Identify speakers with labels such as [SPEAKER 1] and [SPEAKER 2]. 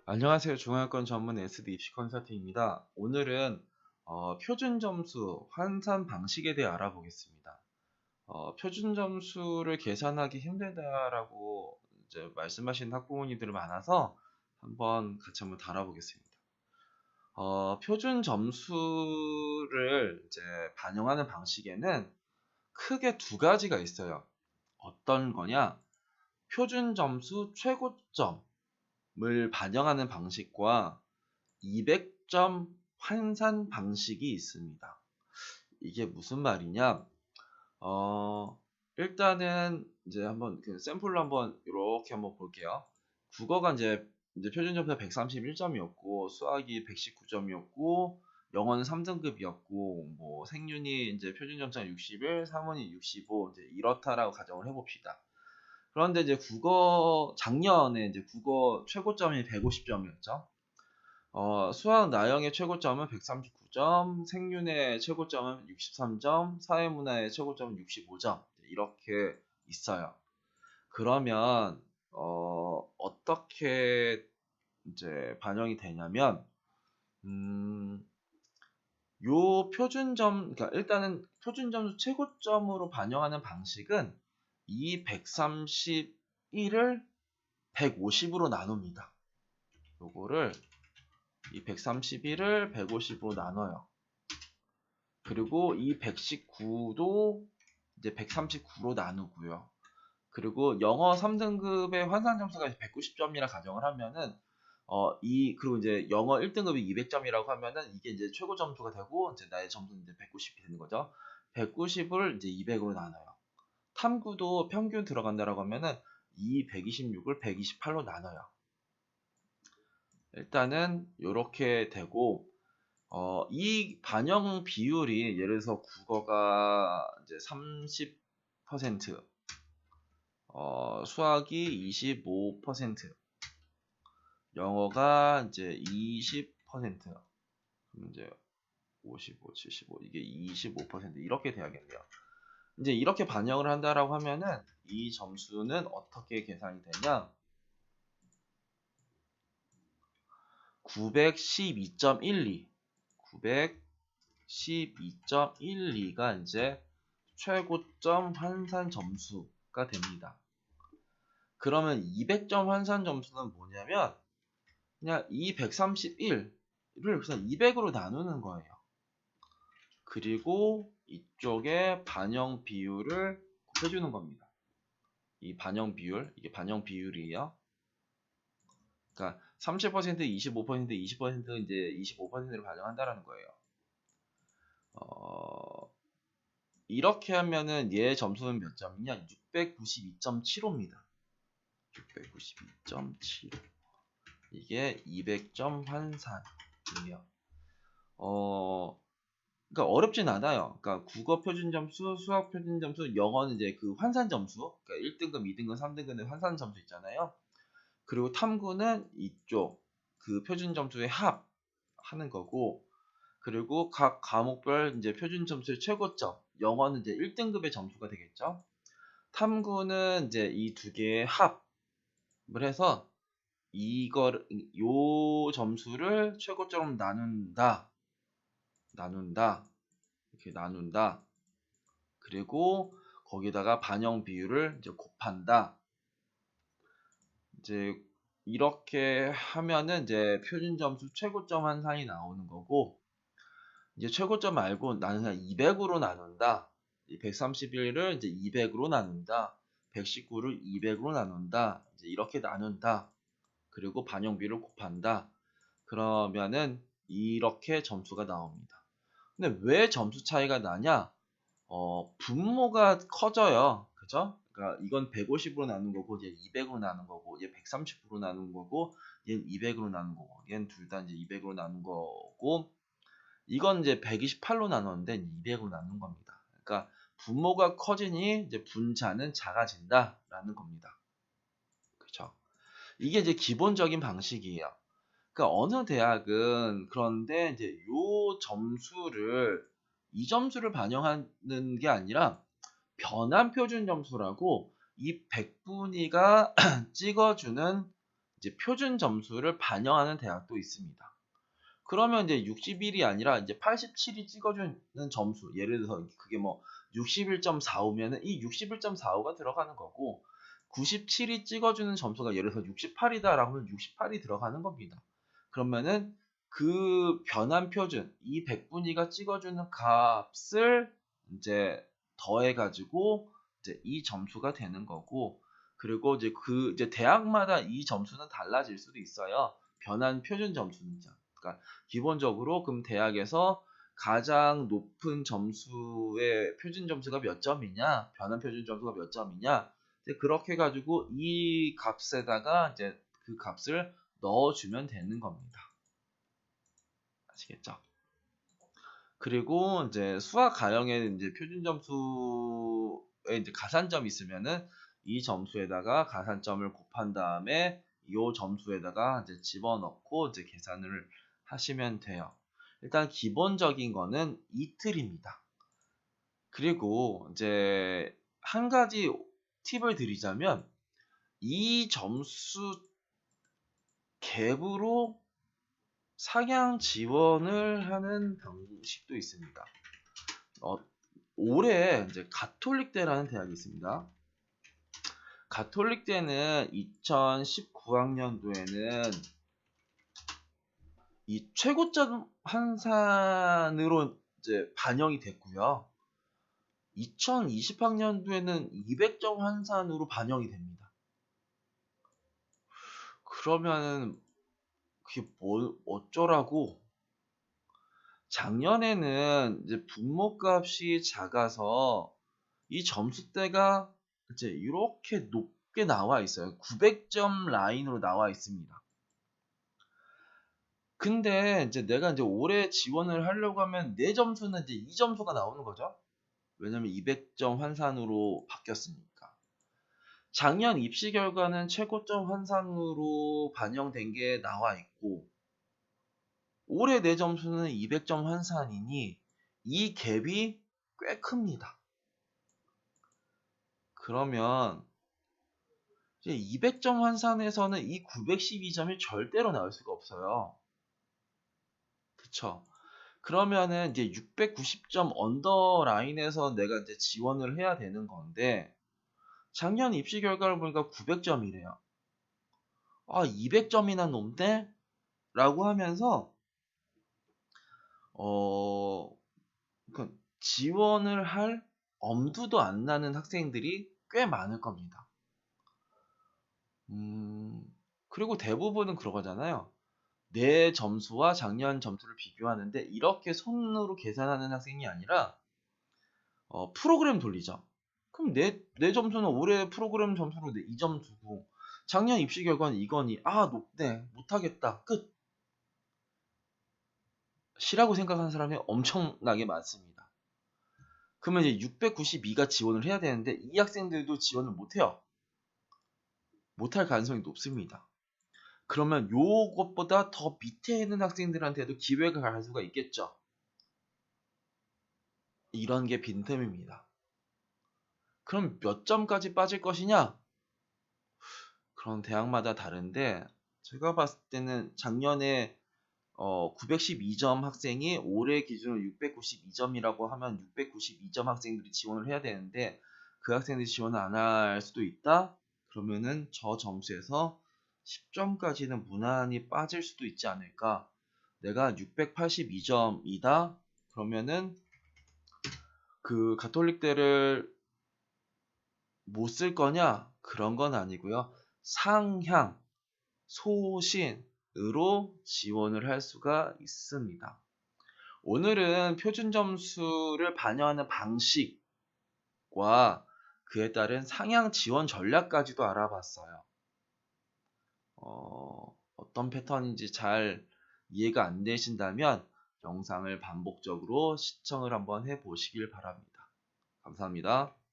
[SPEAKER 1] 안녕하세요. 중앙여권 전문 SD 입시 컨설팅입니다. 오늘은 표준 점수 환산 방식에 대해 알아보겠습니다. 표준 점수를 계산하기 힘들다라고 이제 말씀하신 학부모님들이 많아서 한번 다뤄보겠습니다. 표준 점수를 이제 반영하는 방식에는 크게 두 가지가 있어요. 어떤 거냐? 표준 점수 최고점을 반영하는 방식과 200점 환산 방식이 있습니다. 이게 무슨 말이냐? 일단은 이제 한번 그 샘플로 한번 이렇게 한번 볼게요. 국어가 이제 표준 점수가 131점이었고, 수학이 119점이었고, 영어는 3등급이었고, 뭐 생윤이 이제 표준 점수가 61, 사문이 65, 이제 이렇다라고 가정을 해봅시다. 그런데 이제 작년에 이제 국어 최고점이 150점이었죠. 수학 나영의 최고점은 139점, 생윤의 최고점은 63점, 사회문화의 최고점은 65점. 이렇게 있어요. 그러면, 어떻게 이제 반영이 되냐면, 요 그러니까 일단은 표준점수 최고점으로 반영하는 방식은 이 131을 150으로 나눕니다. 요거를 이 131을 150으로 나눠요. 그리고 이 119도 이제 139로 나누고요. 그리고 영어 3등급의 환산 점수가 190점이라 가정을 하면은 그리고 이제 영어 1등급이 200점이라고 하면은 이게 이제 최고 점수가 되고 이제 나의 점수는 이제 190이 되는 거죠. 190을 이제 200으로 나눠요. 탐구도 평균 들어간다라고 하면은 이 126을 128로 나눠요. 일단은 요렇게 되고 이 반영 비율이 예를 들어서 국어가 이제 30%, 수학이 25%, 영어가 이제 20%, 그럼 이제 55, 75, 이게 25% 이렇게 돼야겠네요. 이제 이렇게 반영을 한다라고 하면은 이 점수는 어떻게 계산이 되냐? 912.12, 912.12가 이제 최고점 환산 점수가 됩니다. 그러면 200점 환산 점수는 뭐냐면 그냥 이 131을 그냥 200으로 나누는 거예요. 그리고 이쪽에 반영 비율을 곱해주는 겁니다. 이 반영 비율, 이게 반영 비율이에요. 그러니까 30%, 25%, 20% 이제 25%를 반영한다라는 거예요. 이렇게 하면은 얘 점수는 몇 점이냐? 692.75입니다. 692.75. 이게 200점 환산이에요. 그러니까 어렵진 않아요. 그러니까 국어 표준 점수, 수학 표준 점수, 영어는 이제 그 환산 점수, 그러니까 1등급, 2등급, 3등급의 환산 점수 있잖아요. 그리고 탐구는 이쪽 그 표준 점수의 합 하는 거고, 그리고 각 과목별 이제 표준 점수의 최고점, 영어는 이제 1등급의 점수가 되겠죠. 탐구는 이제 이 두 개의 합을 해서 요 점수를 최고점으로 나눈다, 이렇게 나눈다. 그리고 거기다가 반영 비율을 이제 곱한다. 이제 이렇게 하면은 이제 표준 점수 최고점 환산이 나오는 거고, 이제 최고점 말고 나는 그냥 200으로 나눈다. 131을 이제 200으로 나눈다. 119를 200으로 나눈다. 이제 이렇게 나눈다. 그리고 반영 비율을 곱한다. 그러면은 이렇게 점수가 나옵니다. 근데 왜 점수 차이가 나냐? 분모가 커져요. 그죠? 그러니까 이건 150으로 나눈 거고, 얘 200으로 나눈 거고, 얘 130으로 나눈 거고, 얘는 200으로 나눈 거고, 얘는 둘 다 이제 200으로 나눈 거고, 이건 이제 128로 나눴는데 200으로 나눈 겁니다. 그러니까 분모가 커지니 이제 분자는 작아진다라는 겁니다. 그렇죠? 이게 이제 기본적인 방식이에요. 그러니까 어느 대학은 그런데 이제 이 점수를 반영하는 게 아니라 변환 표준 점수라고 이 백분위가 찍어주는 이제 표준 점수를 반영하는 대학도 있습니다. 그러면 이제 60일이 아니라 이제 87이 찍어주는 점수, 예를 들어서 그게 뭐 61.45면은 이 61.45가 들어가는 거고, 97이 찍어주는 점수가 예를 들어서 68이다라고 하면 68이 들어가는 겁니다. 그러면은 그 변환 표준, 이 백분위가 찍어주는 값을 이제 더해가지고 이제 이 점수가 되는 거고, 그리고 이제 대학마다 이 점수는 달라질 수도 있어요. 변환 표준 점수는요. 그러니까 기본적으로 그럼 대학에서 가장 높은 점수의 표준 점수가 몇 점이냐, 변환 표준 점수가 몇 점이냐, 이제 그렇게 가지고 이 값에다가 이제 그 값을 넣어주면 되는 겁니다. 아시겠죠? 그리고 이제 수학 가형에 이제 표준 점수에 이제 가산점이 있으면은 이 점수에다가 가산점을 곱한 다음에 이 점수에다가 이제 집어넣고 이제 계산을 하시면 돼요. 일단 기본적인 거는 이틀입니다. 그리고 이제 한 가지 팁을 드리자면 이 점수 갭으로 상향 지원을 하는 방식도 있습니다. 올해 이제 가톨릭대라는 대학이 있습니다. 가톨릭대는 2019학년도에는 이 최고점 환산으로 이제 반영이 됐고요. 2020학년도에는 200점 환산으로 반영이 됩니다. 그러면은 그게 뭐 어쩌라고? 작년에는 이제 분모값이 작아서 이 점수대가 이제 이렇게 높게 나와 있어요. 900점 라인으로 나와 있습니다. 근데 이제 내가 이제 올해 지원을 하려고 하면 내 점수는 이제 이 점수가 나오는 거죠. 왜냐면 200점 환산으로 바뀌었으니까. 작년 입시 결과는 최고점 환산으로 반영된 게 나와 있고, 올해 내 점수는 200점 환산이니 이 갭이 꽤 큽니다. 그러면 이제 200점 환산에서는 이 912점이 절대로 나올 수가 없어요. 그쵸? 그러면은 이제 690점 언더라인에서 내가 이제 지원을 해야 되는 건데, 작년 입시 결과를 보니까 900점이래요. 아, 200점이나 넘네? 라고 하면서, 지원을 할 엄두도 안 나는 학생들이 꽤 많을 겁니다. 그리고 대부분은 그러잖아요. 내 점수와 작년 점수를 비교하는데 이렇게 손으로 계산하는 학생이 아니라 프로그램 돌리죠. 그럼 내 점수는 올해 프로그램 점수로 2점 주고 작년 입시 결과는 이거니 높네 못하겠다 끝. 시라고 생각하는 사람이 엄청나게 많습니다. 그러면 이제 692가 지원을 해야 되는데 이 학생들도 지원을 못해요. 못할 가능성이 높습니다. 그러면 요것보다 더 밑에 있는 학생들한테도 기회가 갈 수가 있겠죠. 이런 게 빈틈입니다. 그럼 몇 점까지 빠질 것이냐? 그런 대학마다 다른데 제가 봤을 때는 작년에 912점 학생이 올해 기준으로 692점이라고 하면 692점 학생들이 지원을 해야 되는데 그 학생들이 지원을 안 할 수도 있다? 그러면은 저 점수에서 10점까지는 무난히 빠질 수도 있지 않을까? 내가 682점이다? 그러면은 그 가톨릭대를 못 쓸 거냐? 그런 건 아니고요. 상향, 소신으로 지원을 할 수가 있습니다. 오늘은 표준 점수를 반영하는 방식과 그에 따른 상향 지원 전략까지도 알아봤어요. 어떤 패턴인지 잘 이해가 안 되신다면 영상을 반복적으로 시청을 한번 해보시길 바랍니다. 감사합니다.